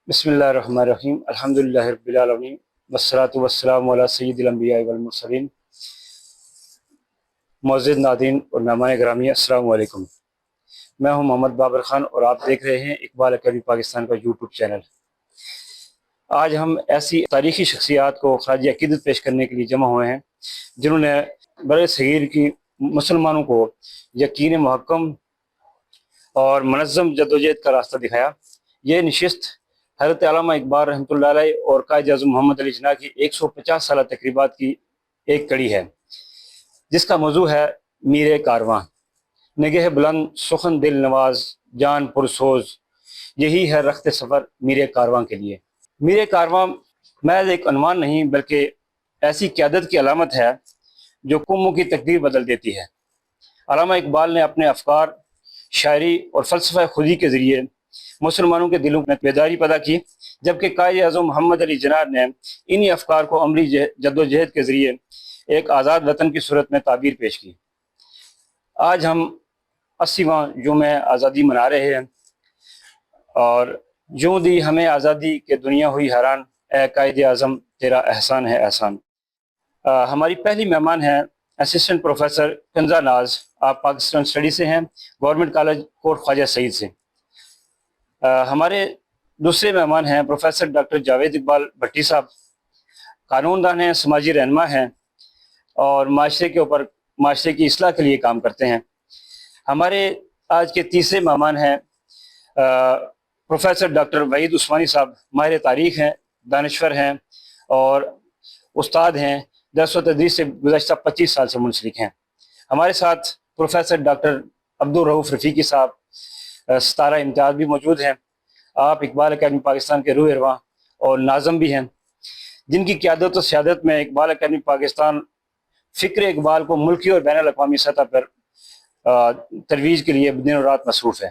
بسم اللہ الرحمن الرحیم الحمدللہ رب العالمین والصلاة والسلام علی سید الانبیاء والمرسلین. معزز ناظرین اور مہمان گرامی، السلام علیکم. میں ہوں محمد بابر خان اور آپ دیکھ رہے ہیں اقبال اکیڈمی پاکستان کا یوٹیوب چینل. آج ہم ایسی تاریخی شخصیات کو خراج عقیدت پیش کرنے کے لیے جمع ہوئے ہیں جنہوں نے بر صغیر کی مسلمانوں کو یقین محکم اور منظم جدوجہد کا راستہ دکھایا. یہ نشست حضرت علامہ اقبال رحمۃ اللہ علیہ اور قائد اعظم محمد علی جناح کی 150 سالہ تقریبات کی ایک کڑی ہے، جس کا موضوع ہے میر کارواں. نگہ بلند سخن دل نواز جان پرسوز، یہی ہے رخت سفر میر کارواں کے لیے. میر کارواں محض ایک عنوان نہیں بلکہ ایسی قیادت کی علامت ہے جو قوموں کی تقدیر بدل دیتی ہے. علامہ اقبال نے اپنے افکار، شاعری اور فلسفہ خودی کے ذریعے مسلمانوں کے دلوں میں بیداری پیدا کی، جبکہ قائد اعظم محمد علی جناح نے انہی افکار کو عملی جدوجہد کے ذریعے ایک آزاد وطن کی صورت میں تعبیر پیش کی. آج ہم 80واں یوم آزادی منا رہے ہیں، اور یوں دی ہمیں آزادی کہ دنیا ہوئی حیران، اے قائد اعظم تیرا احسان ہے احسان. ہماری پہلی مہمان ہیں اسسٹنٹ پروفیسر کنزہ ناز. آپ پاکستان اسٹڈی سے ہیں، گورنمنٹ کالج کوٹ خواجہ سعید سے. ہمارے دوسرے مہمان ہیں پروفیسر ڈاکٹر جاوید اقبال بھٹی صاحب. قانون دان ہیں، سماجی رہنما ہیں اور معاشرے کی اصلاح کے لیے کام کرتے ہیں. ہمارے آج کے تیسرے مہمان ہیں پروفیسر ڈاکٹر وحید عثمانی صاحب. ماہر تاریخ ہیں، دانشور ہیں اور استاد ہیں، درس و تدریس سے گزشتہ 25 سال سے منسلک ہیں. ہمارے ساتھ پروفیسر ڈاکٹر عبدالرؤف رفیقی صاحب ستارہ امتیاز بھی موجود ہیں. آپ اقبال اکیڈمی پاکستان کے روح رواں اور ناظم بھی ہیں، جن کی قیادت و سیادت میں اقبال اکیڈمی پاکستان فکر اقبال کو ملکی اور بین الاقوامی سطح پر ترویج کے لیے دن و رات مصروف ہے.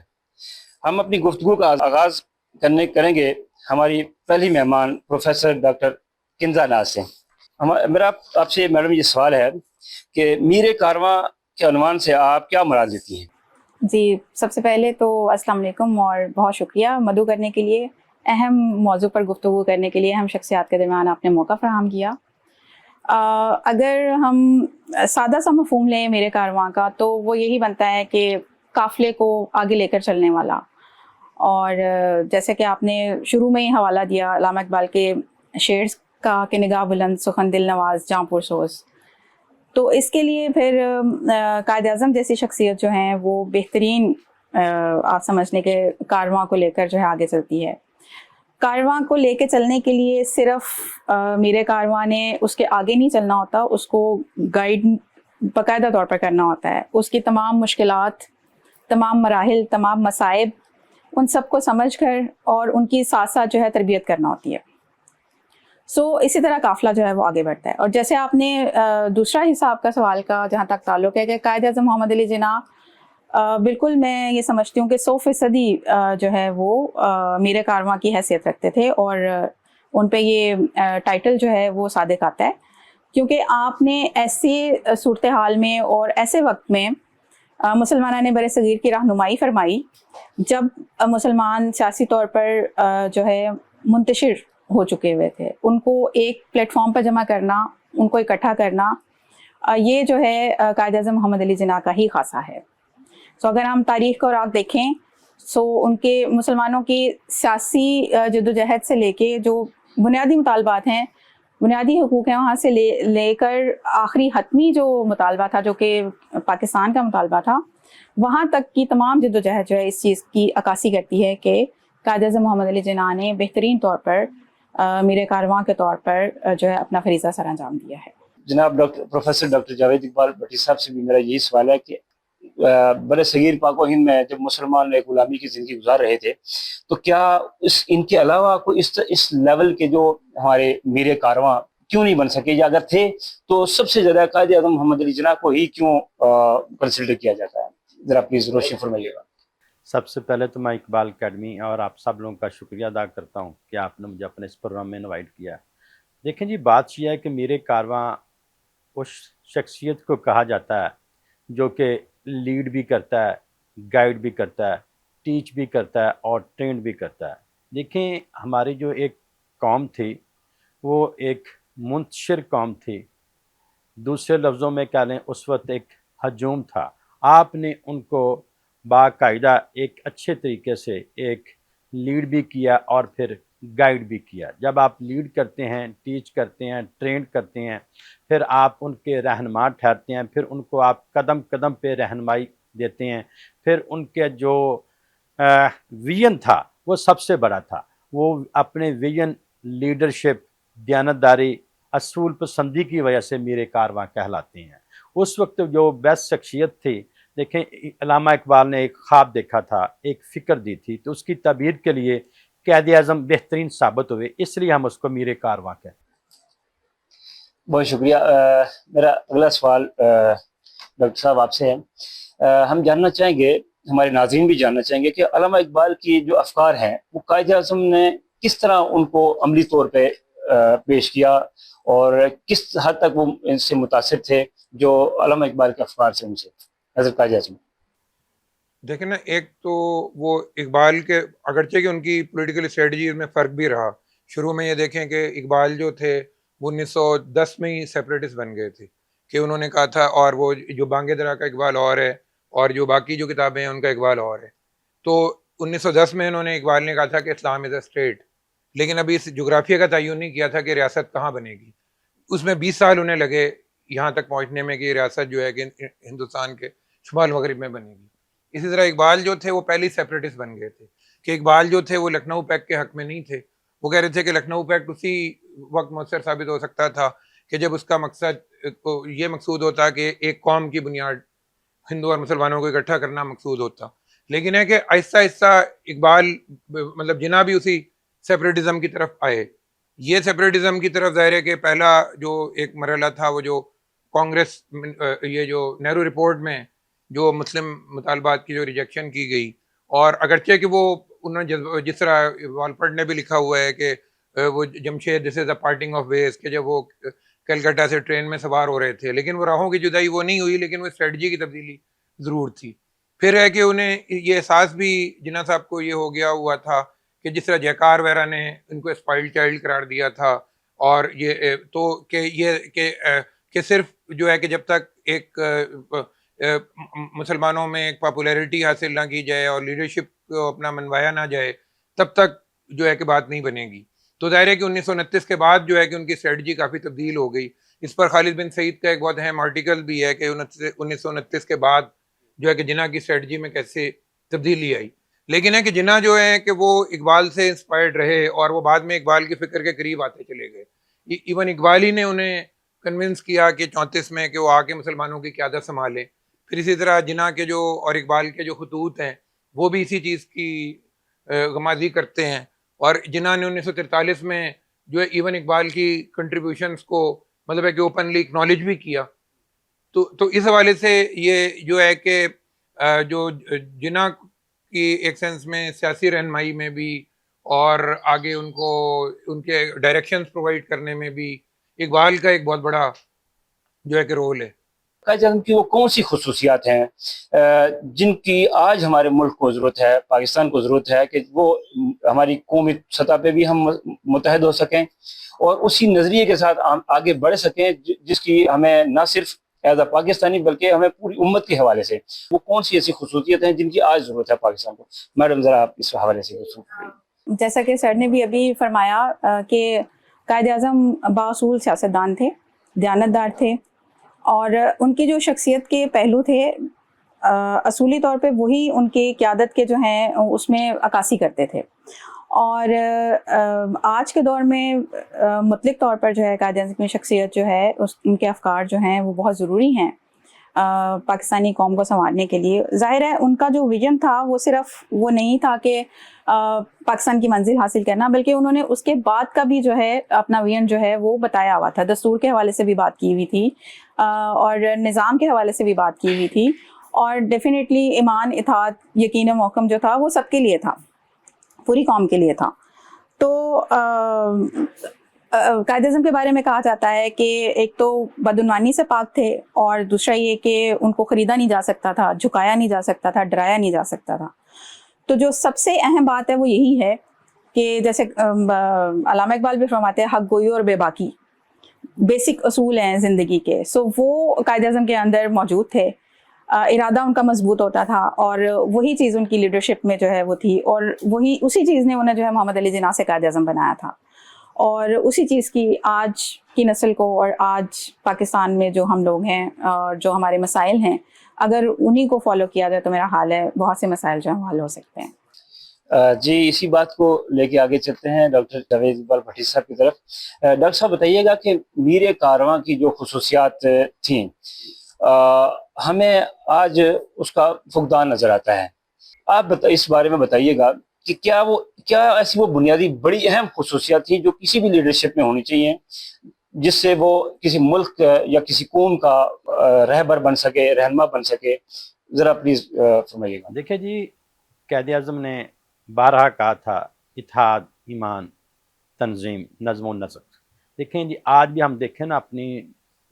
ہم اپنی گفتگو کا آغاز کریں گے ہماری پہلی مہمان پروفیسر ڈاکٹر کنزہ ناز سے. میرا آپ سے میڈم یہ سوال ہے کہ میر کارواں کے عنوان سے آپ کیا مراد لیتی ہیں؟ جی، سب سے پہلے تو السلام علیکم اور بہت شکریہ مدعو کرنے کے لیے. اہم موضوع پر گفتگو کرنے کے لیے اہم شخصیات کے درمیان آپ نے موقع فراہم کیا. اگر ہم سادہ سا مفہوم لیں میرے کارواں کا تو وہ یہی بنتا ہے کہ قافلے کو آگے لے کر چلنے والا. اور جیسے کہ آپ نے شروع میں ہی حوالہ دیا علامہ اقبال کے شعر کا کہ نگاہ بلند سخن دل نواز جاں پرسوز، تو اس کے لیے پھر قائد اعظم جیسی شخصیت جو ہیں وہ بہترین آپ سمجھنے کے کارواں کو لے کر جو ہے آگے چلتی ہے. کارواں کو لے کے چلنے کے لیے صرف میرے کارواں نے اس کے آگے نہیں چلنا ہوتا، اس کو گائیڈ باقاعدہ طور پر کرنا ہوتا ہے. اس کی تمام مشکلات، تمام مراحل، تمام مصائب، ان سب کو سمجھ کر اور ان کی ساتھ ساتھ جو ہے تربیت کرنا ہوتی ہے. اسی طرح قافلہ جو ہے وہ آگے بڑھتا ہے. اور جیسے آپ نے دوسرا حصہ آپ کا سوال کا جہاں تک تعلق ہے کہ قائد اعظم محمد علی جناح، بالکل میں یہ سمجھتی ہوں کہ 100% جو ہے وہ میر کارواں کی حیثیت رکھتے تھے، اور ان پہ یہ ٹائٹل جو ہے وہ صادق آتا ہے، کیونکہ آپ نے ایسی صورتحال میں اور ایسے وقت میں مسلمانان بر صغیر کی رہنمائی فرمائی جب مسلمان سیاسی طور پر جو ہے منتشر ہو چکے ہوئے تھے. ان کو ایک پلیٹ فارم پر جمع کرنا، ان کو اکٹھا کرنا، یہ جو ہے قائد اعظم محمد علی جناح کا ہی خاصہ ہے. اگر ہم تاریخ کو راگ دیکھیں ان کے مسلمانوں کی سیاسی جدوجہد سے لے کے جو بنیادی مطالبات ہیں، بنیادی حقوق ہیں، وہاں سے لے کر آخری حتمی جو مطالبہ تھا جو کہ پاکستان کا مطالبہ تھا، وہاں تک کی تمام جدوجہد جو ہے اس چیز کی عکاسی کرتی ہے کہ قائد اعظم محمد علی جناح نے بہترین طور پر میرے کارواں کے طور پر جو ہے اپنا فریضہ سر انجام دیا ہے. جناب پروفیسر ڈاکٹر جاوید اقبال بھٹی صاحب سے بھی میرا یہی سوال ہے کہ بر صغیر پاک و ہند میں جب مسلمان ایک غلامی کی زندگی گزار رہے تھے تو کیا ان کے علاوہ کوئی اس لیول کے جو ہمارے میر کارواں کیوں نہیں بن سکے، یا اگر تھے تو سب سے زیادہ قائد اعظم محمد علی جناح کو ہی کیوں کنسیڈر کیا جاتا ہے؟ ذرا پلیز روشنی فرمائیے گا. سب سے پہلے تو میں اقبال اکیڈمی اور آپ سب لوگوں کا شکریہ ادا کرتا ہوں کہ آپ نے مجھے اپنے اس پروگرام میں انوائٹ کیا. دیکھیں جی، بات یہ ہے کہ میرے کارواں اس شخصیت کو کہا جاتا ہے جو کہ لیڈ بھی کرتا ہے، گائیڈ بھی کرتا ہے، ٹیچ بھی کرتا ہے اور ٹرینڈ بھی کرتا ہے. دیکھیں ہماری جو ایک قوم تھی وہ ایک منتشر قوم تھی، دوسرے لفظوں میں کہہ لیں اس وقت ایک ہجوم تھا. آپ نے ان کو باقاعدہ ایک اچھے طریقے سے ایک لیڈ بھی کیا اور پھر گائیڈ بھی کیا. جب آپ لیڈ کرتے ہیں، ٹیچ کرتے ہیں، ٹرینڈ کرتے ہیں، پھر آپ ان کے رہنما ٹھہرتے ہیں، پھر ان کو آپ قدم قدم پہ رہنمائی دیتے ہیں. پھر ان کے جو ویژن تھا وہ سب سے بڑا تھا. وہ اپنے ویژن، لیڈرشپ، دیانتداری، اصول پسندی کی وجہ سے میرے کارواں کہلاتے ہیں. اس وقت جو بیسٹ شخصیت تھی، دیکھیں علامہ اقبال نے ایک خواب دیکھا تھا، ایک فکر دی تھی، تو اس کی تعبیر کے لیے قائد اعظم بہترین ثابت ہوئے، اس لیے ہم اس کو میرے کارواں کہتے ہیں. بہت شکریہ. میرا اگلا سوال ڈاکٹر صاحب آپ سے ہے. ہم جاننا چاہیں گے، ہمارے ناظرین بھی جاننا چاہیں گے کہ علامہ اقبال کی جو افکار ہیں وہ قائد اعظم نے کس طرح ان کو عملی طور پہ پیش کیا، اور کس حد تک وہ ان سے متاثر تھے جو علامہ اقبال کے افکار سے ان سے حضرت قائد اعظم. دیکھیں نا، ایک تو وہ اقبال کے اگرچہ کہ ان کی پولیٹیکل اسٹریٹجی میں فرق بھی رہا. شروع میں یہ دیکھیں کہ اقبال جو تھے وہ 1910 میں ہی سیپریٹسٹ بن گئے تھے، کہ انہوں نے کہا تھا، اور وہ جو بانگے درا کا اقبال اور ہے اور جو باقی جو کتابیں ہیں ان کا اقبال اور ہے. تو 1910 میں انہوں نے اقبال نے کہا تھا کہ اسلام از اے اسٹیٹ، لیکن ابھی اس جغرافیہ کا تعین نہیں کیا تھا کہ ریاست کہاں بنے گی. اس میں 20 سال انہیں لگے یہاں تک پہنچنے میں کہ یہ ریاست جو ہے کہ ہندوستان کے شمال مغرب میں بنے گی. اسی طرح اقبال جو تھے وہ پہلی سیپریٹسٹ بن گئے تھے، کہ اقبال جو تھے وہ لکھنؤ پیکٹ کے حق میں نہیں تھے. وہ کہہ رہے تھے کہ لکھنؤ پیکٹ اسی وقت مؤثر ثابت ہو سکتا تھا کہ جب اس کا مقصد یہ مقصود ہوتا کہ ایک قوم کی بنیاد ہندو اور مسلمانوں کو اکٹھا کرنا مقصود ہوتا. لیکن ہے کہ آہستہ آہستہ اقبال مطلب جناح بھی اسی سیپریٹزم کی طرف آئے. یہ سیپریٹزم کی طرف ظاہر ہے کہ پہلا جو ایک مرحلہ تھا وہ جو کانگریس، یہ جو نہرو رپورٹ میں جو مسلم مطالبات کی جو ریجیکشن کی گئی، اور اگرچہ کہ وہ انہوں نے جس طرح والپٹ نے بھی لکھا ہوا ہے کہ وہ جمشید دس از اے پارٹنگ آف ویز، کہ جب وہ کلکتہ سے ٹرین میں سوار ہو رہے تھے، لیکن وہ راہوں کی جدائی وہ نہیں ہوئی، لیکن وہ اسٹریٹجی کی تبدیلی ضرور تھی. پھر ہے کہ انہیں یہ احساس بھی جناح صاحب کو یہ ہو گیا ہوا تھا کہ جس طرح جیکار وغیرہ نے ان کو اسپائلڈ چائلڈ قرار دیا تھا، اور یہ تو کہ صرف جو ہے کہ جب تک ایک مسلمانوں میں ایک پاپولیرٹی حاصل نہ کی جائے اور لیڈرشپ کو اپنا منوایا نہ جائے تب تک جو ہے کہ بات نہیں بنے گی. تو ظاہر ہے کہ 1929 کے بعد جو ہے کہ ان کی اسٹریٹجی کافی تبدیل ہو گئی. اس پر خالد بن سعید کا ایک بہت اہم آرٹیکل بھی ہے کہ 1929 کے بعد جو ہے کہ جناح کی اسٹریٹجی میں کیسے تبدیلی آئی. لیکن ہے کہ جناح جو ہے کہ وہ اقبال سے انسپائرڈ رہے اور وہ بعد میں اقبال کی فکر کے قریب آتے چلے گئے. ایون اقبال ہی نے انہیں کنونس کیا کہ 34 میں کہ وہ آ کے مسلمانوں کی قیادت سنبھالیں. پھر اسی طرح جناح کے جو اور اقبال کے جو خطوط ہیں وہ بھی اسی چیز کی غمازی کرتے ہیں. اور جناح نے 1943 میں جو ہے ایون اقبال کی کنٹریبیوشنز کو مطلب ہے کہ اوپنلی اکنالج بھی کیا. تو اس حوالے سے یہ جو ہے کہ جو جناح کی ایک سینس میں سیاسی رہنمائی میں بھی اور آگے ان کو ان کے ڈائریکشنز پرووائڈ کرنے میں بھی اقبال کا ایک بہت بڑا جو ہے کہ رول ہے. قائد اعظم کی وہ کون سی خصوصیات ہیں جن کی آج ہمارے ملک کو ضرورت ہے، پاکستان کو ضرورت ہے کہ وہ ہماری قومی سطح پہ بھی ہم متحد ہو سکیں اور اسی نظریے کے ساتھ آگے بڑھ سکیں جس کی ہمیں نہ صرف ایز اے پاکستانی بلکہ ہمیں پوری امت کے حوالے سے وہ کون سی ایسی خصوصیت ہیں جن کی آج ضرورت ہے پاکستان کو؟ میڈم ذرا آپ اس حوالے سے جیسا کہ سر نے بھی ابھی فرمایا کہ قائد اعظم باصول سیاستدان تھے، دیانتدار تھے، اور ان کی جو شخصیت کے پہلو تھے اصولی طور پہ وہی ان کی قیادت کے جو ہیں اس میں عکاسی کرتے تھے. اور آج کے دور میں مطلق طور پر جو ہے قائد اعظم کی شخصیت جو ہے ان کے افکار جو ہیں وہ بہت ضروری ہیں پاکستانی قوم کو سنوارنے کے لیے. ظاہر ہے ان کا جو ویژن تھا وہ صرف وہ نہیں تھا کہ پاکستان کی منزل حاصل کرنا، بلکہ انہوں نے اس کے بعد کا بھی جو ہے اپنا ویژن جو ہے وہ بتایا ہوا تھا. دستور کے حوالے سے بھی بات کی ہوئی تھی اور نظام کے حوالے سے بھی بات کی ہوئی تھی، اور ڈیفینیٹلی ایمان، اطاعت، یقین و محکم جو تھا وہ سب کے لیے تھا، پوری قوم کے لیے تھا. تو قائد اعظم کے بارے میں کہا جاتا ہے کہ ایک تو بدعنوانی سے پاک تھے، اور دوسرا یہ کہ ان کو خریدا نہیں جا سکتا تھا، جھکایا نہیں جا سکتا تھا، ڈرایا نہیں جا سکتا تھا. تو جو سب سے اہم بات ہے وہ یہی ہے کہ جیسے علامہ اقبال بھی فرماتے ہیں حق گوئی اور بے باکی بیسک اصول ہیں زندگی کے، سو وہ قائد اعظم کے اندر موجود تھے. ارادہ ان کا مضبوط ہوتا تھا اور وہی چیز ان کی لیڈرشپ میں جو ہے وہ تھی، اور وہی اسی چیز نے انہیں جو ہے محمد علی جناح سے قائد اعظم بنایا تھا. اور اسی چیز کی آج کی نسل کو اور آج پاکستان میں جو ہم لوگ ہیں اور جو ہمارے مسائل ہیں، اگر انہی کو فالو کیا جائے تو میرا حال ہے بہت سے مسائل جو ہیں حل ہو سکتے ہیں. جی اسی بات کو لے کے آگے چلتے ہیں ڈاکٹر جاوید اقبال بھٹی صاحب کی طرف. ڈاکٹر صاحب بتائیے گا کہ میر کارواں کی جو خصوصیات تھیں ہمیں آج اس کا فقدان نظر آتا ہے. آپ اس بارے میں بتائیے گا کہ کیا ایسی وہ بنیادی بڑی اہم خصوصیات تھیں جو کسی بھی لیڈرشپ میں ہونی چاہیے جس سے وہ کسی ملک یا کسی قوم کا رہبر بن سکے، رہنما بن سکے؟ ذرا پلیز فرمائیے گا. دیکھیں جی، قائد اعظم نے بارہا کہا تھا اتحاد، ایمان، تنظیم، نظم و نسق. دیکھیں جی، آج بھی ہم دیکھیں نا اپنی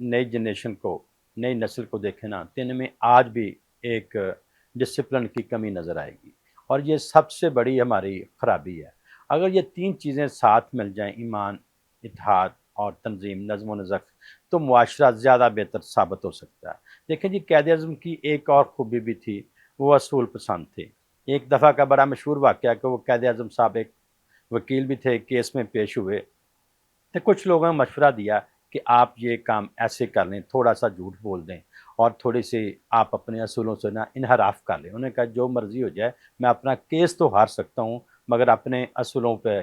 نئی جنریشن کو، نئی نسل کو دیکھیں نا، تو ان میں آج بھی ایک ڈسپلن کی کمی نظر آئے گی، اور یہ سب سے بڑی ہماری خرابی ہے. اگر یہ تین چیزیں ساتھ مل جائیں، ایمان، اتحاد اور تنظیم، نظم و نسق، تو معاشرہ زیادہ بہتر ثابت ہو سکتا ہے. دیکھیں جی، قائد اعظم کی ایک اور خوبی بھی تھی، وہ اصول پسند تھے. ایک دفعہ کا بڑا مشہور واقعہ کہ وہ قائد اعظم صاحب ایک وکیل بھی تھے، کیس میں پیش ہوئے تو کچھ لوگوں نے مشورہ دیا کہ آپ یہ کام ایسے کر لیں، تھوڑا سا جھوٹ بول دیں اور تھوڑی سی آپ اپنے اصولوں سے نا انحراف کر لیں. انہوں نے کہا جو مرضی ہو جائے، میں اپنا کیس تو ہار سکتا ہوں مگر اپنے اصولوں پہ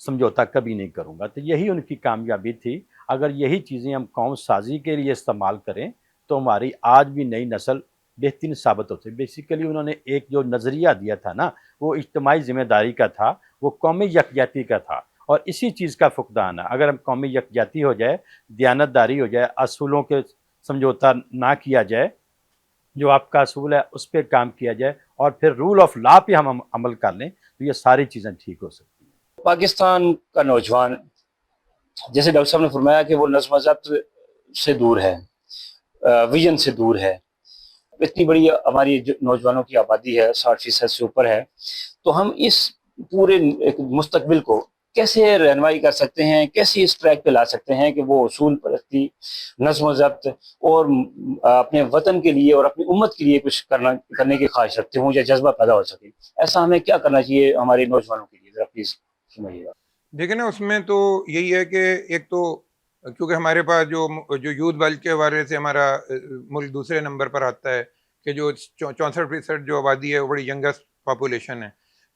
سمجھوتا کبھی نہیں کروں گا. تو یہی ان کی کامیابی تھی. اگر یہی چیزیں ہم قوم سازی کے لیے استعمال کریں تو ہماری آج بھی نئی نسل بہترین ثابت ہوتی ہے. بیسیکلی انہوں نے ایک جو نظریہ دیا تھا نا، وہ اجتماعی ذمہ داری کا تھا، وہ قومی یکجہتی کا تھا، اور اسی چیز کا فقدان ہے. اگر ہم قومی یکجہتی ہو جائے، دیانتداری ہو جائے، اصولوں کے سمجھوتا نہ کیا جائے، جو آپ کا اصول ہے اس پہ کام کیا جائے، اور پھر رول آف لا پہ ہم عمل کر لیں، تو یہ ساری چیزیں ٹھیک ہو سکتی ہیں. پاکستان کا نوجوان، جیسے ڈاکٹر صاحب نے فرمایا کہ وہ نظم و ضبط سے دور ہے، ویژن سے دور ہے. اتنی بڑی ہماری نوجوانوں کی آبادی ہے، 60% سے اوپر ہے، تو ہم اس پورے ایک مستقبل کو کیسے رہنمائی کر سکتے ہیں، کیسے اس ٹریک پہ لا سکتے ہیں کہ وہ اصول پرستی، نظم و ضبط اور اپنے وطن کے لیے اور اپنی امت کے لیے کچھ کرنے کی خواہش رکھتے ہوں یا جذبہ پیدا ہو سکے؟ ایسا ہمیں کیا کرنا چاہیے ہمارے نوجوانوں کے لیے؟ ذرا پلیز سمجھیے گا. دیکھیں نا، اس میں تو یہی ہے کہ ایک تو کیونکہ ہمارے پاس جو یوتھ بلج کے حوالے سے ہمارا ملک دوسرے نمبر پر آتا ہے، کہ جو 64% جو آبادی ہے وہ بڑی ینگسٹ پاپولیشن ہے.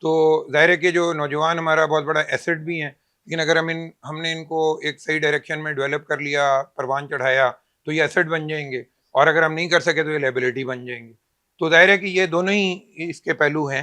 تو ظاہر ہے کہ جو نوجوان ہمارا بہت بڑا ایسٹ بھی ہیں، لیکن اگر ہم نے ان کو ایک صحیح ڈائریکشن میں ڈیولپ کر لیا، پروان چڑھایا، تو یہ ایسٹ بن جائیں گے، اور اگر ہم نہیں کر سکے تو یہ لائبلٹی بن جائیں گے. تو ظاہر ہے کہ یہ دونوں ہی اس کے پہلو ہیں.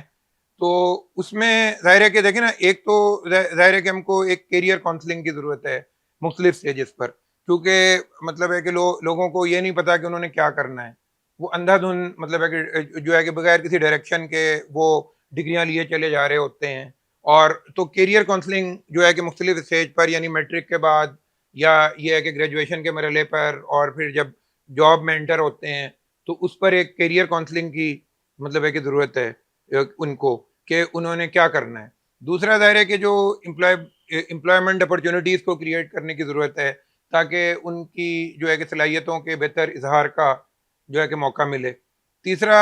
تو اس میں ظاہر ہے کہ دیکھیں نا، ایک تو ظاہر ہے کہ ہم کو ایک کیریئر کاؤنسلنگ کی ضرورت ہے مختلف سٹیجز پر، کیونکہ مطلب ہے کہ لوگوں کو یہ نہیں پتا کہ انہوں نے کیا کرنا ہے. وہ اندھا دھن مطلب ہے کہ جو ہے کہ بغیر کسی ڈائریکشن کے وہ ڈگریاں لیے چلے جا رہے ہوتے ہیں. اور تو کیریئر کاؤنسلنگ جو ہے کہ مختلف اسٹیج پر، یعنی میٹرک کے بعد، یا یہ ہے کہ گریجویشن کے مرحلے پر، اور پھر جب جاب میں انٹر ہوتے ہیں، تو اس پر ایک کیریئر کاؤنسلنگ کی مطلب ہے کہ ضرورت ہے ان کو، کہ انہوں نے کیا کرنا ہے. دوسرا ظاہر ہے کہ جو امپلائمنٹ اپرچونیٹیز کو کریٹ کرنے کی ضرورت ہے، تاکہ ان کی جو ہے کہ صلاحیتوں کے بہتر اظہار کا جو ہے کہ موقع ملے. تیسرا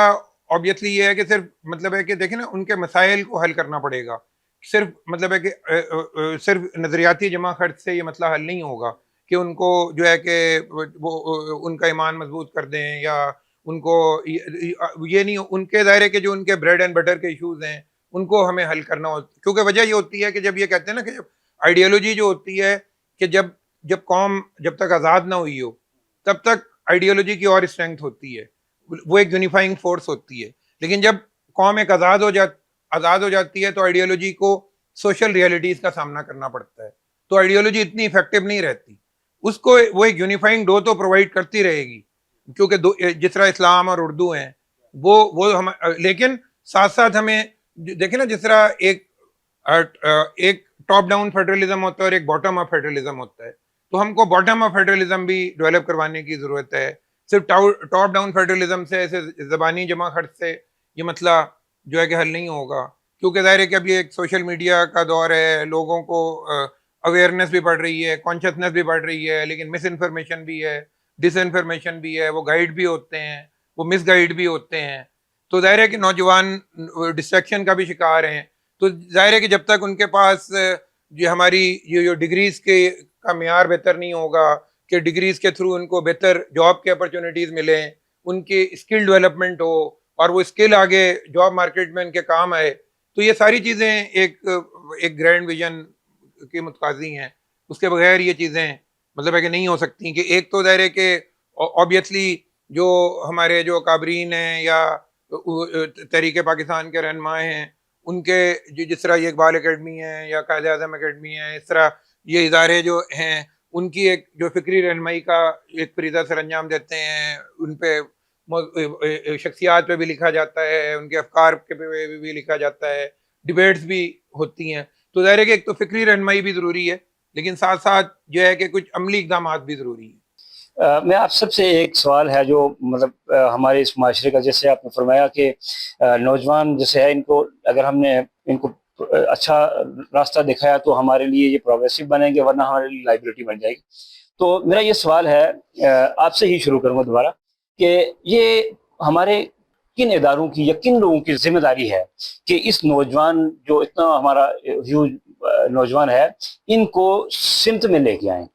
آبویسلی یہ ہے کہ صرف مطلب ہے کہ دیکھیں نا، ان کے مسائل کو حل کرنا پڑے گا. صرف مطلب ہے کہ صرف نظریاتی جمع خرچ سے یہ مسئلہ حل نہیں ہوگا، کہ ان کو جو ہے کہ وہ ان کا ایمان مضبوط کر دیں، یا ان کو یہ نہیں، ان کے ظاہر ہے کہ جو ان کے بریڈ اینڈ بٹر کے ایشوز ہیں ان کو ہمیں حل کرنا ہوتا. کیونکہ وجہ یہ ہوتی ہے کہ جب یہ کہتے ہیں نا کہ جب آئیڈیالوجی جو ہوتی ہے کہ جب قوم جب تک آزاد نہ ہوئی ہو تب تک آئیڈیالوجی کی اور اسٹرینتھ ہوتی ہے، وہ ایک یونیفائنگ فورس ہوتی ہے. لیکن جب قوم ایک آزاد ہو جاتی ہے تو آئیڈیالوجی کو سوشل ریئلٹیز کا سامنا کرنا پڑتا ہے، تو آئیڈیالوجی اتنی افیکٹو نہیں رہتی. اس کو وہ ایک یونیفائنگ ڈو تو پرووائڈ کرتی رہے گی، کیونکہ جس طرح اسلام اور اردو ہیں وہ ہم، لیکن ساتھ ساتھ ہمیں دیکھیں نا، جس طرح ایک ٹاپ ڈاؤن فیڈرلزم ہوتا ہے اور ایک باٹم اپ فیڈرلزم ہوتا ہے، تو ہم کو باٹم اپ فیڈرلزم بھی ڈیولپ کروانے کی ضرورت ہے. صرف ٹاپ ڈاؤن فیڈرلزم سے، ایسے زبانی جمع خرچ سے یہ مسئلہ جو ہے کہ حل نہیں ہوگا، کیونکہ ظاہر ہے کہ اب یہ ایک سوشل میڈیا کا دور ہے، لوگوں کو اویئرنیس بھی بڑھ رہی ہے، کانشیسنیس بھی بڑھ رہی ہے، لیکن مس انفارمیشن بھی ہے، ڈس انفارمیشن بھی ہے، وہ گائیڈ بھی ہوتے ہیں، وہ مس گائیڈ بھی ہوتے ہیں. تو ظاہر ہے کہ نوجوان ڈسٹریکشن کا بھی شکار ہیں. تو ظاہر ہے کہ جب تک ان کے پاس یہ ہماری جو ڈگریز کے کا معیار بہتر نہیں ہوگا کہ ڈگریز کے تھرو ان کو بہتر جاب کے اپرچونیٹیز ملیں، ان کی اسکل ڈیولپمنٹ ہو اور وہ اسکل آگے جاب مارکیٹ میں ان کے کام آئے، تو یہ ساری چیزیں ایک گرینڈ ویژن کے متقاضی ہیں. اس کے بغیر یہ چیزیں مطلب ہے کہ نہیں ہو سکتی. کہ ایک تو ظاہر ہے کہ آبویسلی جو ہمارے جو کابرین ہیں یا تحریک پاکستان کے رہنما ہیں، ان کے جس طرح یہ اقبال اکیڈمی ہے یا قائد اعظم اکیڈمی ہے، اس طرح یہ ادارے جو ہیں ان کی ایک جو فکری رہنمائی کا ایک فریضہ سر انجام دیتے ہیں. ان پہ شخصیات پہ بھی لکھا جاتا ہے، ان کے افکار کے پہ بھی لکھا جاتا ہے، ڈبیٹس بھی ہوتی ہیں. تو ظاہر ہے کہ ایک تو فکری رہنمائی بھی ضروری ہے، لیکن ساتھ ساتھ جو ہے کہ کچھ عملی اقدامات بھی ضروری ہیں. میں آپ سب سے ایک سوال ہے جو مطلب ہمارے اس معاشرے کا، جیسے آپ نے فرمایا کہ نوجوان جیسے ہے، ان کو اگر ہم نے ان کو اچھا راستہ دکھایا تو ہمارے لیے یہ پروگریسو بنیں گے، ورنہ ہمارے لیے لائبلٹی بن جائے گی. تو میرا یہ سوال ہے، آپ سے ہی شروع کروں گا دوبارہ، کہ یہ ہمارے کن اداروں کی یا کن لوگوں کی ذمہ داری ہے کہ اس نوجوان جو اتنا ہمارا ہیوج نوجوان ہے، ان کو سمت میں لے کے آئیں.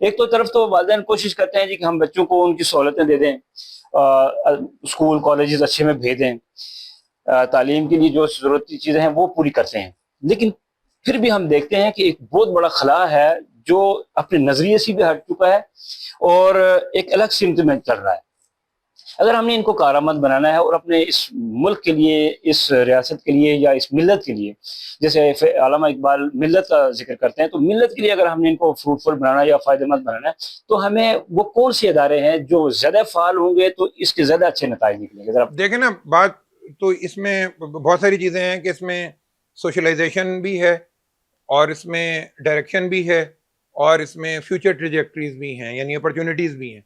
ایک تو طرف تو والدین کوشش کرتے ہیں جی کہ ہم بچوں کو ان کی سہولتیں دے دیں، اسکول کالجز اچھے میں بھیجیں، تعلیم کے لیے جو ضرورتی چیزیں ہیں وہ پوری کرتے ہیں. لیکن پھر بھی ہم دیکھتے ہیں کہ ایک بہت بڑا خلا ہے جو اپنے نظریے سے بھی ہٹ چکا ہے اور ایک الگ سمت میں چل رہا ہے. اگر ہم نے ان کو کارآمد بنانا ہے اور اپنے اس ملک کے لیے، اس ریاست کے لیے یا اس ملت کے لیے، جیسے علامہ اقبال ملت کا ذکر کرتے ہیں، تو ملت کے لیے اگر ہم نے ان کو فروٹفل بنانا یا فائدہ مند بنانا ہے تو ہمیں وہ کون سے ادارے ہیں جو زیادہ فعال ہوں گے تو اس کے زیادہ اچھے نتائج نکلیں گے؟ ذرا دیکھیں نا، بات تو اس میں بہت ساری چیزیں ہیں کہ اس میں سوشلائزیشن بھی ہے اور اس میں ڈائریکشن بھی ہے اور اس میں فیوچر ٹریجیکٹریز بھی ہیں، یعنی اپرچونیٹیز بھی ہیں.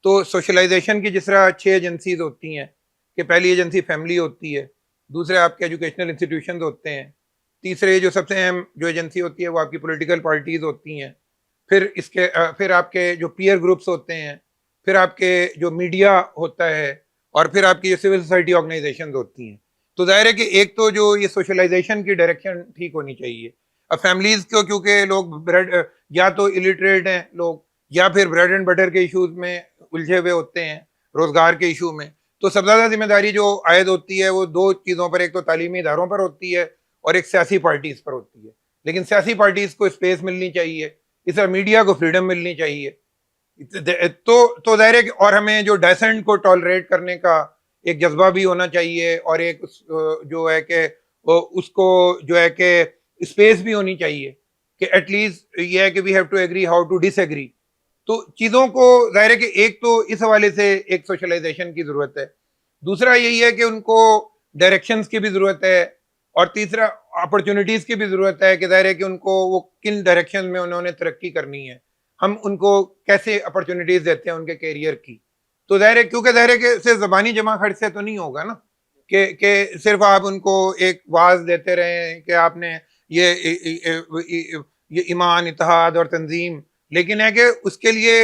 تو سوشلائزیشن کی جس طرح 6 ایجنسیز ہوتی ہیں کہ پہلی ایجنسی فیملی ہوتی ہے، دوسرے آپ کے ایجوکیشنل انسٹیٹیوشنز ہوتے ہیں، تیسرے جو سب سے اہم جو ایجنسی ہوتی ہے وہ آپ کی پولیٹیکل پارٹیز ہوتی ہیں، پھر آپ کے جو پیئر گروپس ہوتے ہیں، پھر آپ کے جو میڈیا ہوتا ہے، اور پھر آپ کی جو سول سوسائٹی آرگنائزیشنز ہوتی ہیں. تو ظاہر ہے کہ ایک تو جو یہ سوشلائزیشن کی ڈائریکشن ٹھیک ہونی چاہیے. اب فیملیز کو کیونکہ لوگ یا تو الٹریٹ ہیں لوگ، یا پھر بریڈ اینڈ بٹر کے ایشوز میں الجھے ہوئے ہوتے ہیں، روزگار کے ایشو میں. تو سب سے زیادہ ذمہ داری جو عائد ہوتی ہے وہ 2 چیزوں پر، ایک تو تعلیمی اداروں پر ہوتی ہے اور ایک سیاسی پارٹیز پر ہوتی ہے. لیکن سیاسی پارٹیز کو اسپیس ملنی چاہیے، اس طرح میڈیا کو فریڈم ملنی چاہیے. تو ظاہر ہے کہ اور ہمیں جو ڈائسنٹ کو ٹالریٹ کرنے کا ایک جذبہ بھی ہونا چاہیے، اور ایک جو ہے کہ اس کو جو ہے کہ اسپیس بھی ہونی چاہیے کہ ایٹ لیسٹ یہ ہے کہ we have to agree how to disagree. تو چیزوں کو ظاہر ہے کہ ایک تو اس حوالے سے ایک سوشلائزیشن کی ضرورت ہے، دوسرا یہی ہے کہ ان کو ڈائریکشنز کی بھی ضرورت ہے، اور تیسرا اپرچونیٹیز کی بھی ضرورت ہے کہ ظاہر ہے کہ ان کو وہ کن ڈائریکشن میں انہوں نے ترقی کرنی ہے، ہم ان کو کیسے اپرچونیٹیز دیتے ہیں ان کے کیریئر کی. تو ظاہر ہے کیونکہ ظاہر ہے کہ صرف زبانی جمع خرچ سے تو نہیں ہوگا نا کہ صرف آپ ان کو ایک واعظ دیتے رہیں کہ آپ نے یہ ایمان، اتحاد اور تنظیم، لیکن ہے کہ اس کے لیے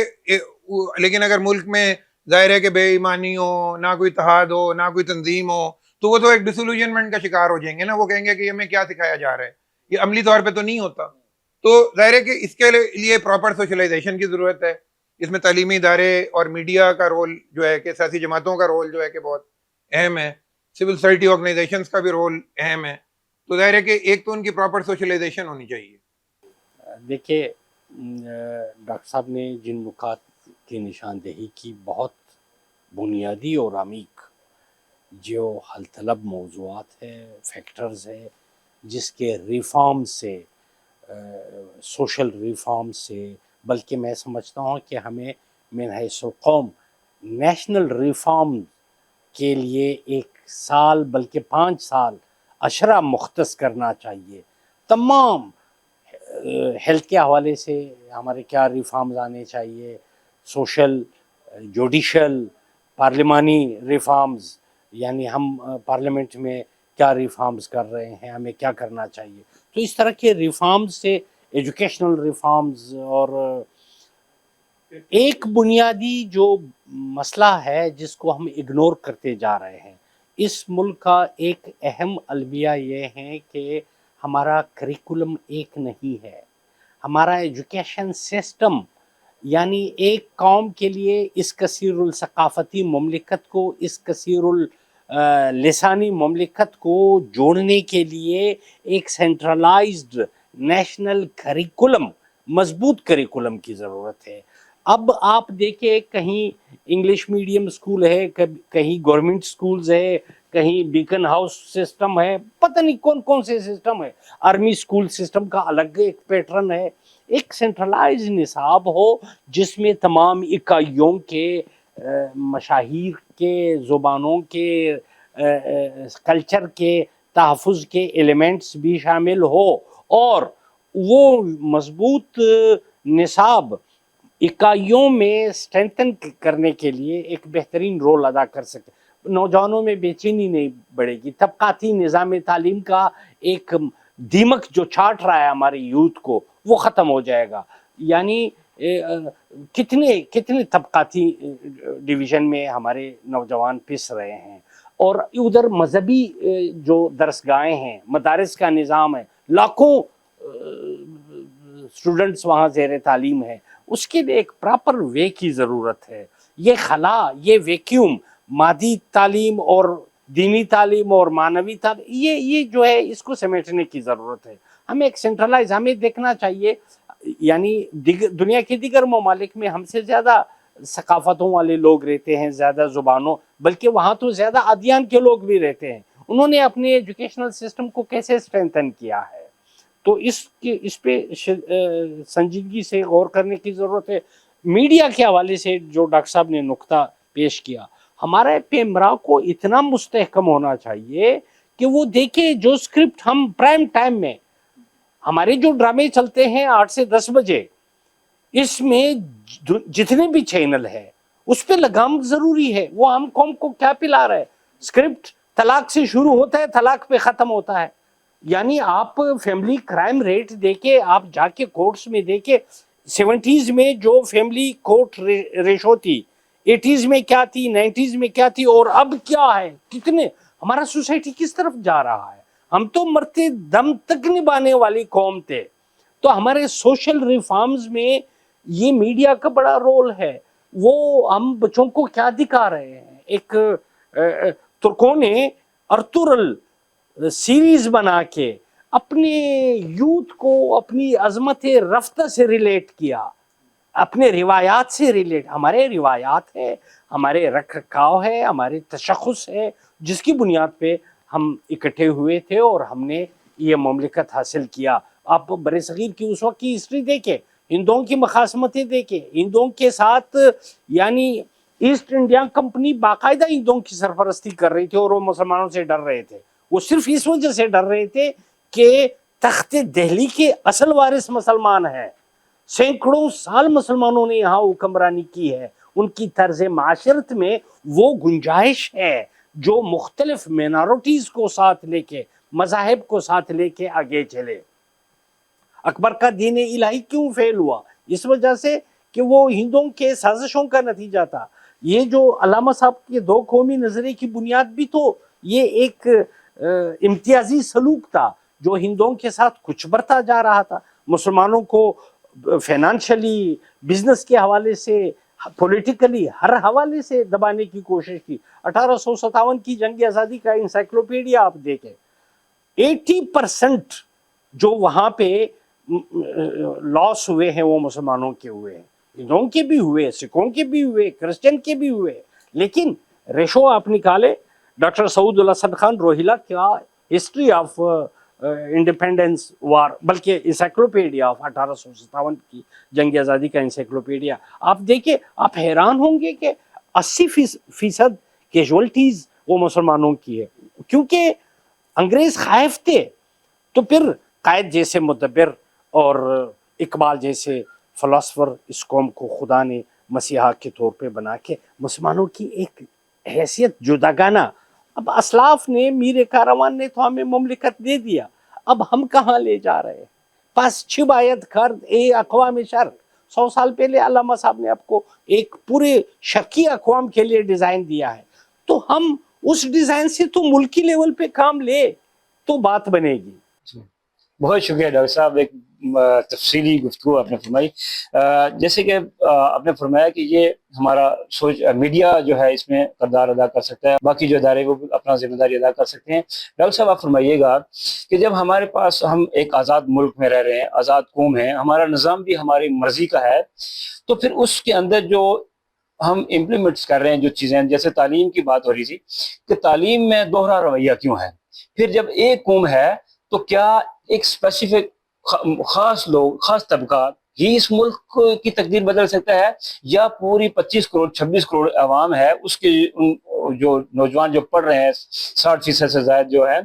لیکن اگر ملک میں ظاہر ہے کہ بے ایمانی ہو، نہ کوئی اتحاد ہو، نہ کوئی تنظیم ہو، تو وہ تو ایک ڈسولوجنمنٹ کا شکار ہو جائیں گے نا. وہ کہیں گے کہ ہمیں کیا سکھایا جا رہا ہے، یہ عملی طور پہ تو نہیں ہوتا. تو ظاہر ہے کہ اس کے لیے پراپر سوشلائزیشن کی ضرورت ہے. اس میں تعلیمی ادارے اور میڈیا کا رول جو ہے کہ سیاسی جماعتوں کا رول جو ہے کہ بہت اہم ہے، سول سوسائٹی آرگنائزیشنز کا بھی رول اہم ہے. تو ظاہر ہے کہ ایک تو ان کی پراپر سوشلائزیشن ہونی چاہیے. دیکھیے ڈاکٹر صاحب نے جن نکات کی نشاندہی کی، بہت بنیادی اور عمیق جو حل طلب موضوعات ہے، فیکٹرز ہے، جس کے ریفارم سے، سوشل ریفارم سے، بلکہ میں سمجھتا ہوں کہ ہمیں من حیث القوم نیشنل ریفارم کے لیے 1 سال بلکہ 5 سال اشرہ مختص کرنا چاہیے. تمام ہیلتھ کے حوالے سے ہمارے کیا ریفارمز آنے چاہیے، سوشل، جوڈیشل، پارلیمانی ریفارمز، یعنی ہم پارلیمنٹ میں کیا ریفارمز کر رہے ہیں، ہمیں کیا کرنا چاہیے. تو اس طرح کے ریفارمز سے ایجوکیشنل ریفارمز، اور ایک بنیادی جو مسئلہ ہے جس کو ہم اگنور کرتے جا رہے ہیں، اس ملک کا ایک اہم المیہ یہ ہے کہ ہمارا کریکولم ایک نہیں ہے. ہمارا ایجوکیشن سسٹم، یعنی ایک قوم کے لیے اس کثیر الثقافتی مملکت کو، اس کثیر لسانی مملکت کو جوڑنے کے لیے ایک سینٹرلائزڈ نیشنل کریکولم، مضبوط کریکولم کی ضرورت ہے. اب آپ دیکھیں کہیں انگلش میڈیم اسکول ہے، کہیں گورنمنٹ سکولز ہے، کہیں بیکن ہاؤس سسٹم ہے، پتہ نہیں کون کون سے سسٹم ہے. آرمی سکول سسٹم کا الگ ایک پیٹرن ہے. ایک سینٹرلائز نصاب ہو جس میں تمام اکائیوں کے، مشاہیر کے، زبانوں کے، کلچر کے تحفظ کے ایلیمنٹس بھی شامل ہو، اور وہ مضبوط نصاب اکائیوں میں اسٹرینتھن کرنے کے لیے ایک بہترین رول ادا کر سکے. نوجوانوں میں بے چینی نہیں بڑھے گی. طبقاتی نظام تعلیم کا ایک دیمک جو چھاٹ رہا ہے ہمارے یوتھ کو، وہ ختم ہو جائے گا. یعنی کتنے طبقاتی ڈویژن میں ہمارے نوجوان پس رہے ہیں، اور ادھر مذہبی جو درسگاہیں ہیں، مدارس کا نظام ہے، لاکھوں اسٹوڈنٹس وہاں زیر تعلیم ہے. اس کے لیے ایک پراپر وے کی ضرورت ہے. یہ خلا، یہ ویکیوم، مادی تعلیم اور دینی تعلیم اور معنوی تعلیم، یہ جو ہے اس کو سمیٹنے کی ضرورت ہے. ہمیں ایک سینٹرلائز، ہمیں دیکھنا چاہیے. یعنی دنیا کے دیگر ممالک میں ہم سے زیادہ ثقافتوں والے لوگ رہتے ہیں، زیادہ زبانوں، بلکہ وہاں تو زیادہ ادیان کے لوگ بھی رہتے ہیں. انہوں نے اپنے ایجوکیشنل سسٹم کو کیسے اسٹرینتھن کیا ہے. تو اس پہ سنجیدگی سے غور کرنے کی ضرورت ہے. میڈیا کے حوالے سے جو ڈاکٹر صاحب نے نقطہ پیش کیا، ہمارے پیمرا کو اتنا مستحکم ہونا چاہیے کہ وہ دیکھے جو اسکرپٹ ہم پرائم ٹائم میں، ہمارے جو ڈرامے چلتے ہیں 8 سے 10 بجے، اس میں جتنے بھی چینل ہے اس پہ لگام ضروری ہے. وہ ہم قوم کو کیا پلا رہے؟ اسکرپٹ طلاق سے شروع ہوتا ہے، طلاق پہ ختم ہوتا ہے. یعنی آپ فیملی کرائم ریٹ دیکھے، آپ جا کے کورٹس میں دیکھے. 70s میں جو فیملی کورٹ ریشو تھی، 80s میں کیا تھی، 90s میں کیا تھی، اور اب کیا ہے. کتنے ہمارا سوسائٹی کس طرف جا رہا ہے. ہم تو مرتے دم تک نبھانے والی قوم تھے. تو ہمارے سوشل ریفارمز میں یہ میڈیا کا بڑا رول ہے. وہ ہم بچوں کو کیا دکھا رہے ہیں. ایک ترکوں نے ارطغرل سیریز بنا کے اپنے یوتھ کو اپنی عظمت رفتہ سے ریلیٹ کیا، اپنے روایات سے ریلیٹ. ہمارے روایات ہے، ہمارے رکھ رکھاؤ ہے، ہمارے تشخص ہے، جس کی بنیاد پہ ہم اکٹھے ہوئے تھے اور ہم نے یہ مملکت حاصل کیا. آپ برصغیر کی اس وقت کی ہسٹری دیکھیں، ہندوؤں کی مخاصمتیں دیکھیں، ہندوؤں کے ساتھ، یعنی ایسٹ انڈیا کمپنی باقاعدہ ہندوؤں کی سرپرستی کر رہی تھی، اور وہ مسلمانوں سے ڈر رہے تھے. وہ صرف اس وجہ سے ڈر رہے تھے کہ تخت دہلی کے اصل وارث مسلمان ہیں. سینکڑوں سال مسلمانوں نے یہاں حکمرانی کی ہے. ان کی طرز معاشرت میں وہ گنجائش ہے جو مختلف مینارٹیز کو ساتھ لے کے، مذاہب کو ساتھ لے کے آگے چلے. اکبر کا دین الہی کیوں فیل ہوا؟ اس وجہ سے کہ وہ ہندوؤں کے سازشوں کا نتیجہ تھا. یہ جو علامہ صاحب کے دو قومی نظریے کی بنیاد بھی تو یہ ایک امتیازی سلوک تھا جو ہندوؤں کے ساتھ کچھ برتا جا رہا تھا. مسلمانوں کو فائنانشلی، بزنس کے حوالے سے، پولیٹیکلی، ہر حوالے سے دبانے کی کوشش کی. 1857 کی جنگ آزادی کا انسائکلوپیڈیا آپ دیکھیں، 80% جو وہاں پہ لاس ہوئے ہیں وہ مسلمانوں کے ہوئے ہیں. ہندوؤں کے بھی ہوئے، سکھوں کے بھی ہوئے، کرسچن کے بھی ہوئے. لیکن ریشو آپ نکالے، ڈاکٹر سعود الاسد خان روہیلا کا ہسٹری آف انڈیپینڈنس وار، بلکہ انسائکلوپیڈیا آف 1857 کی جنگ آزادی کا انسائکلوپیڈیا آپ دیکھیں، آپ حیران ہوں گے کہ 80% کیجولٹیز وہ مسلمانوں کی ہے. کیونکہ انگریز خائف تھے. تو پھر قائد جیسے مدبر اور اقبال جیسے فلاسفر اس قوم کو خدا نے مسیحا کے طور پہ بنا کے مسلمانوں کی ایک حیثیت جداگانہ. اب اسلاف نے، میر کاروان نے تو ہمیں مملکت دے دیا، اب ہم کہاں لے جا رہے ہیں؟ پس چھ باید کرد اے اقوام شرق. 100 سال پہلے علامہ صاحب نے آپ کو ایک پورے شرقی اقوام کے لیے ڈیزائن دیا ہے، تو ہم اس ڈیزائن سے تو ملکی لیول پہ کام لے تو بات بنے گی. بہت شکریہ ڈاکٹر صاحب، ایک تفصیلی گفتگو آپ نے فرمائی. جیسے کہ آپ نے فرمایا کہ یہ ہمارا میڈیا جو ہے اس میں کردار ادا کر سکتا ہے، باقی جو ادارے وہ اپنا ذمہ داری ادا کر سکتے ہیں. ڈاکٹر صاحب آپ فرمائیے گا کہ جب ہمارے پاس ہم ایک آزاد ملک میں رہ رہے ہیں، آزاد قوم ہے، ہمارا نظام بھی ہماری مرضی کا ہے، تو پھر اس کے اندر جو ہم امپلیمنٹس کر رہے ہیں جو چیزیں، جیسے تعلیم کی بات ہو رہی تھی کہ تعلیم میں دوہرا رویہ کیوں ہے؟ پھر جب ایک قوم ہے تو کیا ایک اسپیسیفک خاص لوگ، خاص طبقہ ہی اس ملک کی تقدیر بدل سکتا ہے، یا پوری 25 کروڑ 26 کروڑ عوام ہے اس کے جو نوجوان جو پڑھ رہے ہیں 60% سے زائد جو ہے،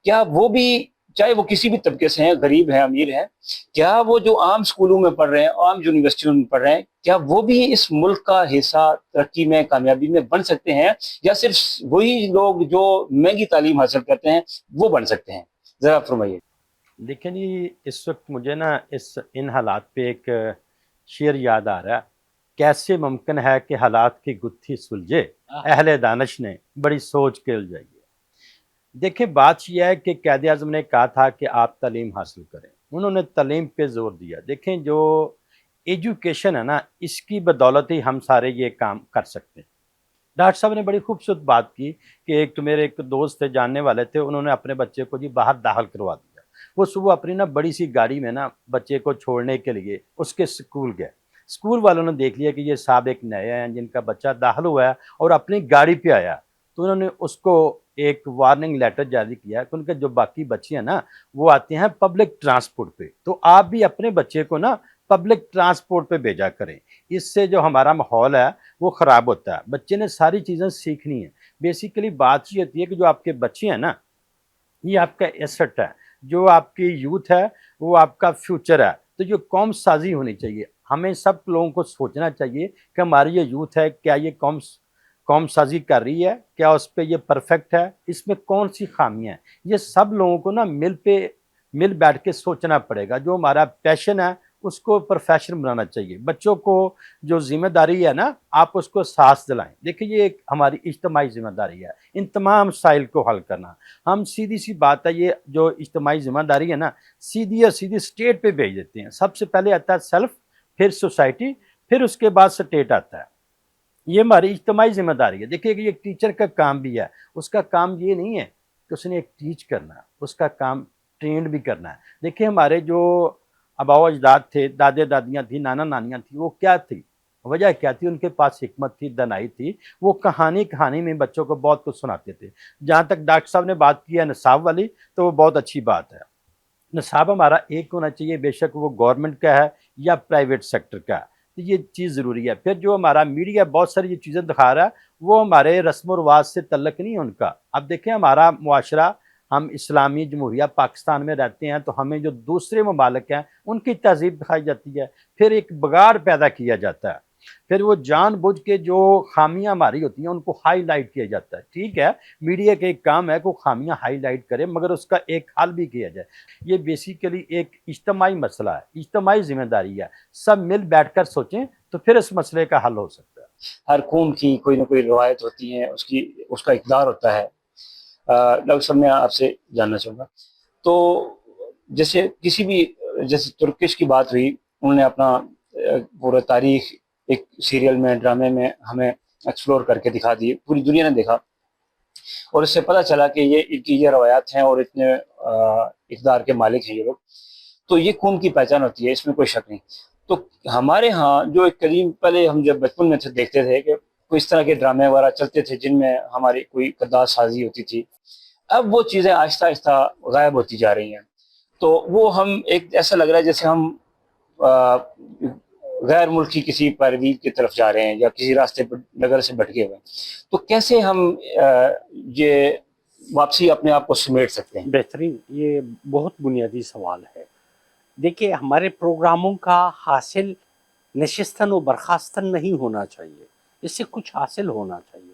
کیا وہ بھی، چاہے وہ کسی بھی طبقے سے ہیں، غریب ہیں امیر ہیں، کیا وہ جو عام اسکولوں میں پڑھ رہے ہیں، عام یونیورسٹیوں میں پڑھ رہے ہیں، کیا وہ بھی اس ملک کا حصہ ترقی میں، کامیابی میں بن سکتے ہیں، یا صرف وہی لوگ جو مہنگی تعلیم حاصل کرتے ہیں وہ بن سکتے ہیں؟ ذرا فرمائیے. دیکھیں جی، اس وقت مجھے نا ان حالات پہ ایک شعر یاد آ رہا ہے: کیسے ممکن ہے کہ حالات کی گتھی سلجھے، اہل دانش نے بڑی سوچ کے الجھائی ہے. دیکھیں بات یہ ہے کہ قائد اعظم نے کہا تھا کہ آپ تعلیم حاصل کریں، انہوں نے تعلیم پہ زور دیا. دیکھیں جو ایجوکیشن ہے نا، اس کی بدولت ہی ہم سارے یہ کام کر سکتے ہیں. ڈاکٹر صاحب نے بڑی خوبصورت بات کی کہ ایک تو میرے ایک دوست تھے، جاننے والے تھے، انہوں نے اپنے بچے کو جی باہر داخل کروا دیا. وہ صبح اپنی نا بڑی سی گاڑی میں نا بچے کو چھوڑنے کے لیے اس کے اسکول گئے. اسکول والوں نے دیکھ لیا کہ یہ صاحب ایک نئے ہیں جن کا بچہ داخل ہوا ہے اور اپنی گاڑی پہ آیا، تو انہوں نے اس کو ایک وارننگ لیٹر جاری کیا کہ ان کے جو باقی بچے ہیں نا وہ آتے ہیں پبلک ٹرانسپورٹ پہ، تو آپ بھی اپنے بچے کو نا پبلک ٹرانسپورٹ پہ بھیجا کریں. اس سے جو ہمارا ماحول ہے وہ خراب ہوتا ہے. بچے نے ساری چیزیں سیکھنی ہیں. بیسیکلی بات یہ ہوتی ہے کہ جو آپ کے بچے ہیں نا، یہ آپ کا ایسٹ ہے، جو آپ کی یوتھ ہے وہ آپ کا فیوچر ہے. تو جو قوم سازی ہونی چاہیے، ہمیں سب لوگوں کو سوچنا چاہیے کہ ہماری یہ یوتھ ہے، کیا یہ قوم سازی کر رہی ہے، کیا اس پہ یہ پرفیکٹ ہے، اس میں کون سی خامیاں ہیں. یہ سب لوگوں کو نا مل بیٹھ کے سوچنا پڑے گا. جو ہمارا پیشن ہے اس کو پروفیشن بنانا چاہیے. بچوں کو جو ذمہ داری ہے نا، آپ اس کو سانس دلائیں. دیکھیں یہ ایک ہماری اجتماعی ذمہ داری ہے، ان تمام مسائل کو حل کرنا. ہم سیدھی سی بات ہے، یہ جو اجتماعی ذمہ داری ہے نا، سیدھی اور سیدھی اسٹیٹ پہ بھیج دیتے ہیں. سب سے پہلے آتا ہے سیلف، پھر سوسائٹی، پھر اس کے بعد اسٹیٹ آتا ہے. یہ ہماری اجتماعی ذمہ داری ہے. دیکھیے کہ یہ ٹیچر کا کام بھی ہے، اس کا کام یہ نہیں ہے کہ اس نے ایک ٹیچ کرنا ہے، اس کا کام ٹرینڈ بھی کرنا ہے. دیکھیں ہمارے جو آباء و اجداد تھے، دادے دادیاں تھیں، نانا نانیاں تھیں، وہ کیا تھی؟ وجہ کیا تھی؟ ان کے پاس حکمت تھی، دانائی تھی. وہ کہانی میں بچوں کو بہت کچھ سناتے تھے. جہاں تک ڈاکٹر صاحب نے بات کی ہے نصاب والی، تو وہ بہت اچھی بات ہے. نصاب ہمارا ایک ہونا چاہیے، بے شک وہ گورنمنٹ کا ہے یا پرائیویٹ سیکٹر کا ہے، تو یہ چیز ضروری ہے. پھر جو ہمارا میڈیا بہت ساری یہ چیزیں دکھا رہا ہے، وہ ہمارے رسم و رواج سے تعلق نہیں ہے ان کا. اب دیکھیں ہمارا معاشرہ، ہم اسلامی جمہوریہ پاکستان میں رہتے ہیں، تو ہمیں جو دوسرے ممالک ہیں ان کی تہذیب دکھائی جاتی ہے، پھر ایک بگاڑ پیدا کیا جاتا ہے. پھر وہ جان بوجھ کے جو خامیاں ہماری ہوتی ہیں ان کو ہائی لائٹ کیا جاتا ہے. ٹھیک ہے، میڈیا کا ایک کام ہے کہ وہ خامیاں ہائی لائٹ کرے، مگر اس کا ایک حل بھی کیا جائے. یہ بیسیکلی ایک اجتماعی مسئلہ ہے، اجتماعی ذمہ داری ہے. سب مل بیٹھ کر سوچیں تو پھر اس مسئلے کا حل ہو سکتا ہے. ہر قوم کی کوئی نہ کوئی روایت ہوتی ہے، اس کا اقدار ہوتا ہے. ڈاکٹر صاحب میں آپ سے جاننا چاہوں گا، تو جیسے کسی بھی، جیسے ترکش کی بات ہوئی، انہوں نے اپنا پورا تاریخ ایک سیریل میں، ڈرامے میں ہمیں ایکسپلور کر کے دکھا دی، پوری دنیا نے دیکھا، اور اس سے پتہ چلا کہ ان کی یہ روایات ہیں اور اتنے اقدار کے مالک ہیں یہ لوگ. تو یہ قوم کی پہچان ہوتی ہے، اس میں کوئی شک نہیں. تو ہمارے ہاں جو ایک قدیم، پہلے ہم جب بچپن میں دیکھتے تھے کہ کوئی اس طرح کے ڈرامے وغیرہ چلتے تھے جن میں ہماری کوئی کردار سازی ہوتی تھی. اب وہ چیزیں آہستہ آہستہ غائب ہوتی جا رہی ہیں. تو وہ ہم ایک ایسا لگ رہا ہے جیسے ہم غیر ملکی کسی پیروی کی طرف جا رہے ہیں یا کسی راستے پر نگر سے بھٹکے ہوئے ہیں. تو کیسے ہم یہ واپسی اپنے آپ کو سمیٹ سکتے ہیں؟ بہترین، یہ بہت بنیادی سوال ہے. دیکھیے ہمارے پروگراموں کا حاصل نشستن و برخاستن نہیں ہونا چاہیے، اس سے کچھ حاصل ہونا چاہیے.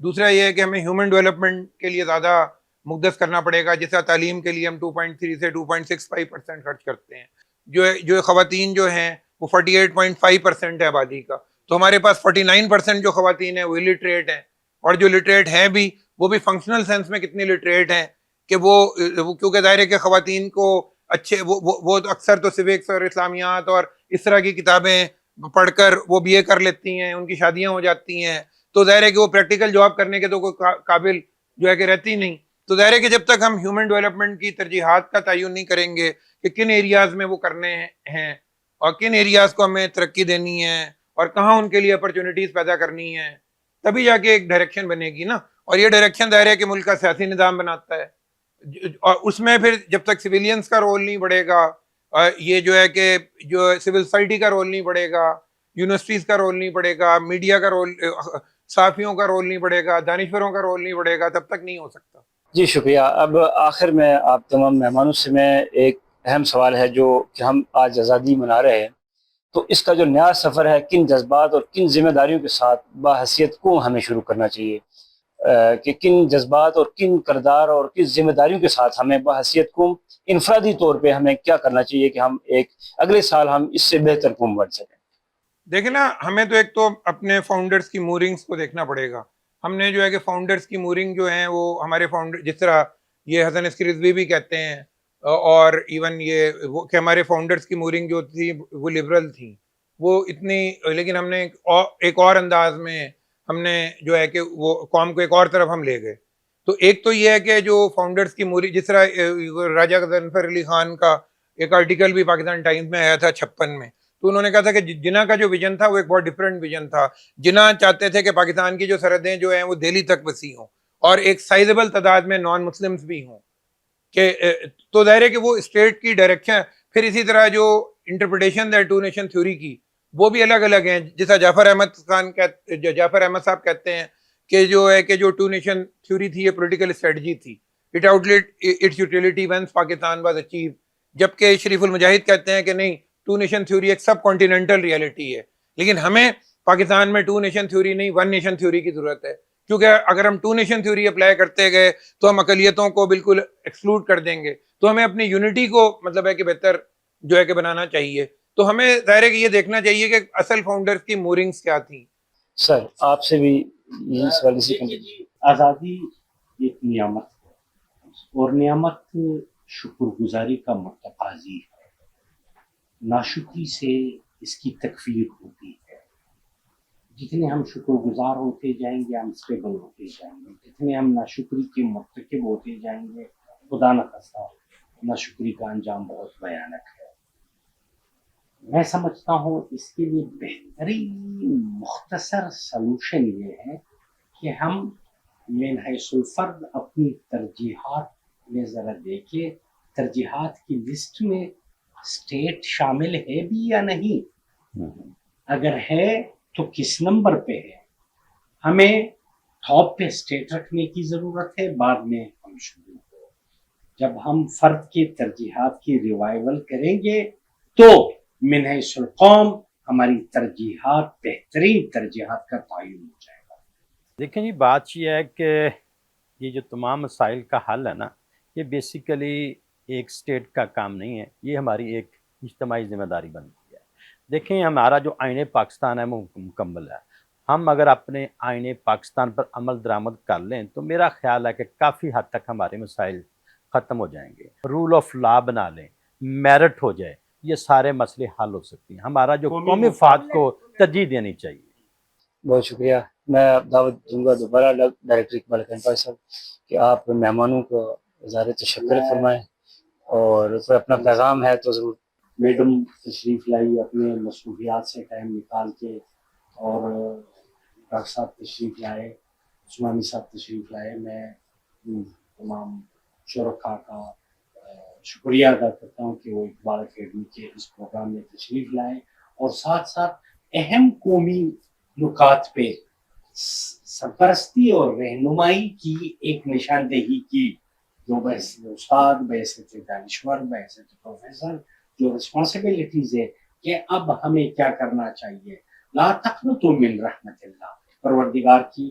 دوسرا یہ ہے کہ ہمیں ہیومن ڈیولپمنٹ کے لیے زیادہ مقدس کرنا پڑے گا. جیسا تعلیم کے لیے ہم 2.3 سے 2.65% خرچ کرتے ہیں. جو خواتین جو ہیں وہ 48.5% ہے آبادی کا, تو ہمارے پاس 49% جو خواتین ہیں وہ لٹریٹ ہیں, اور جو لٹریٹ ہیں بھی وہ بھی فنکشنل سینس میں کتنی لٹریٹ ہیں کہ وہ کیونکہ ظاہر ہے کہ خواتین کو اچھے وہ اکثر تو سوکس اور اسلامیات اور اس طرح کی کتابیں پڑھ کر وہ بی اے کر لیتی ہیں, ان کی شادیاں ہو جاتی ہیں, تو ظاہر ہے کہ وہ پریکٹیکل جاب کرنے کے تو کوئی قابل جو ہے کہ رہتی نہیں. تو ظاہر ہے کہ جب تک ہم ہیومن ڈیولپمنٹ کی ترجیحات کا تعین نہیں کریں گے کہ کن ایریاز میں وہ کرنے ہیں اور کن ایریاز کو ہمیں ترقی دینی ہے اور کہاں ان کے لیے اپرچونیٹیز پیدا کرنی ہے, تبھی جا کے ایک ڈائریکشن بنے گی نا. اور یہ ڈائریکشن ظاہر ہے کہ ملک کا سیاسی نظام بناتا ہے, اور اس میں پھر جب تک سویلینز کا رول نہیں بڑھے گا, یہ جو ہے کہ جو سول سوسائٹی کا رول نہیں بڑھے گا, یونیورسٹیز کا رول نہیں بڑھے گا, میڈیا کا رول, صحافیوں کا رول نہیں بڑھے گا, دانشوروں کا رول نہیں بڑھے گا, تب تک نہیں ہو سکتا. جی شکریہ. اب آخر میں آپ تمام مہمانوں سے میں ایک اہم سوال ہے جو کہ ہم آج آزادی منا رہے ہیں, تو اس کا جو نیا سفر ہے کن جذبات اور کن ذمہ داریوں کے ساتھ باحثیت کو ہمیں شروع کرنا چاہیے, کہ کن جذبات اور کن کردار اور کن ذمہ داریوں کے ساتھ ہمیں باحثیت قوم انفرادی طور پہ ہمیں کیا کرنا چاہیے کہ ہم ایک اگلے سال ہم اس سے بہتر قوم بن سکیں. دیکھیں نا, ہمیں تو ایک تو اپنے فاؤنڈرز کی مورنگز کو دیکھنا پڑے گا. ہم نے جو ہے کہ فاؤنڈرز کی مورنگ جو ہیں وہ ہمارے فاؤنڈر, جس طرح یہ حسن عسکری رضوی بھی کہتے ہیں, اور ایون یہ کہ ہمارے فاؤنڈرز کی مورنگ جو تھی وہ لبرل تھیں, وہ اتنی, لیکن ہم نے ایک اور انداز میں ہم نے جو ہے کہ وہ قوم کو ایک اور طرف ہم لے گئے. تو ایک تو یہ ہے کہ جو فاؤنڈرز کی مورنگ, جس طرح راجہ غضنفر علی خان کا ایک آرٹیکل بھی پاکستان ٹائمز میں آیا تھا 56 میں, تو انہوں نے کہا تھا کہ جناح کا جو ویژن تھا وہ ایک بہت ڈفرینٹ ویژن تھا. جناح چاہتے تھے کہ پاکستان کی جو سرحدیں جو ہیں وہ دہلی تک وسیع ہوں اور ایک سائزبل تعداد میں نان مسلمس بھی ہوں, کہ تو ظاہر ہے کہ وہ اسٹیٹ کی ڈائریکشن. پھر اسی طرح جو انٹرپریٹیشن ہے ٹو نیشن تھیوری کی وہ بھی الگ الگ ہیں. جیسا جعفر احمد صاحب کہتے ہیں کہ جو ہے کہ جو ٹو نیشن تھیوری تھی یہ پولیٹیکل اسٹریٹجی تھی, it out its utility once Pakistan was achieve. جبکہ شریف المجاہد کہتے ہیں کہ نہیں, ٹو نیشن تھیوری ایک سب کانٹیننٹل ریئلٹی ہے, لیکن ہمیں پاکستان میں ٹو نیشن تھیوری نہیں ون نیشن تھیوری کی ضرورت ہے, کیونکہ اگر ہم ٹو نیشن تھیوری اپلائی کرتے گئے تو ہم اقلیتوں کو بالکل ایکسکلوڈ کر دیں گے. تو ہمیں اپنی یونٹی کو مطلب ہے کہ بہتر جو ہے کہ بنانا چاہیے. تو ہمیں ظاہر ہے کہ یہ دیکھنا چاہیے کہ اصل فاؤنڈرز کی مورنگز کیا تھیں. سر آپ سے بھی یہی سوال اسی آزادی ایک نعمت ہے اور نعمت شکر گزاری کا متقاضی ہے. ناشکری سے اس کی تکفیر ہوتی ہے. جتنے ہم شکر گزار ہوتے جائیں گے ہم اسٹیبل ہوتے جائیں گے, جتنے ہم ناشکری کے مرتکب ہوتے جائیں گے خدا نخواستہ ناشکری کا انجام بہت بھیانک ہے. میں سمجھتا ہوں اس کے لیے بہترین مختصر سلوشن یہ ہے کہ ہم من حیث الفرد اپنی ترجیحات میں ذرا دیکھیں, ترجیحات کی لسٹ میں اسٹیٹ شامل ہے بھی یا نہیں, اگر ہے تو کس نمبر پہ ہے. ہمیں ٹاپ پہ اسٹیٹ رکھنے کی ضرورت ہے, بعد میں ہم شروع ہو. جب ہم فرد کی ترجیحات کی ریوائول کریں گے تو من حیث القوم ہماری ترجیحات بہترین ترجیحات کا تعین ہو جائے گا. دیکھیں جی, بات یہ ہے کہ یہ جو تمام مسائل کا حل ہے نا, یہ بیسیکلی ایک اسٹیٹ کا کام نہیں ہے, یہ ہماری ایک اجتماعی ذمہ داری بنتی ہے. دیکھیں ہمارا جو آئین پاکستان ہے وہ مکمل ہے. ہم اگر اپنے آئین پاکستان پر عمل درآمد کر لیں تو میرا خیال ہے کہ کافی حد تک ہمارے مسائل ختم ہو جائیں گے. رول آف لا بنا لیں, میرٹ ہو جائے, یہ سارے مسئلے حل ہو سکتے ہیں. ہمارا جو قومی مفاد کو ترجیح دینی چاہیے. بہت شکریہ. میں دعوت دوں گا دوبارہ ڈائریکٹر اقبال اکرم صاحب کہ آپ مہمانوں کو اظہار تشکر فرمائیں اور کوئی اپنا پیغام ہے تو ضرور. میڈم تشریف لائی اپنے مصروفیات سے ٹائم نکال کے, اور ڈاکٹر صاحب تشریف لائے, عثمانی صاحب تشریف لائے. میں تمام شرکا کا شکریہ ادا کرتا ہوں کہ وہ اقبال اکیڈمی کے اس پروگرام میں تشریف لائے اور ساتھ ساتھ اہم قومی نکات پہ سرپرستی اور رہنمائی کی ایک نشاندہی کی, جو بحثیت استاد, بحثیت دانشور, بحثیت پروفیسر جو رسپانسبلٹیز ہے کہ اب ہمیں کیا کرنا چاہیے. لا تقنطوا من رحمت اللہ, پروردگار کی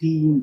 3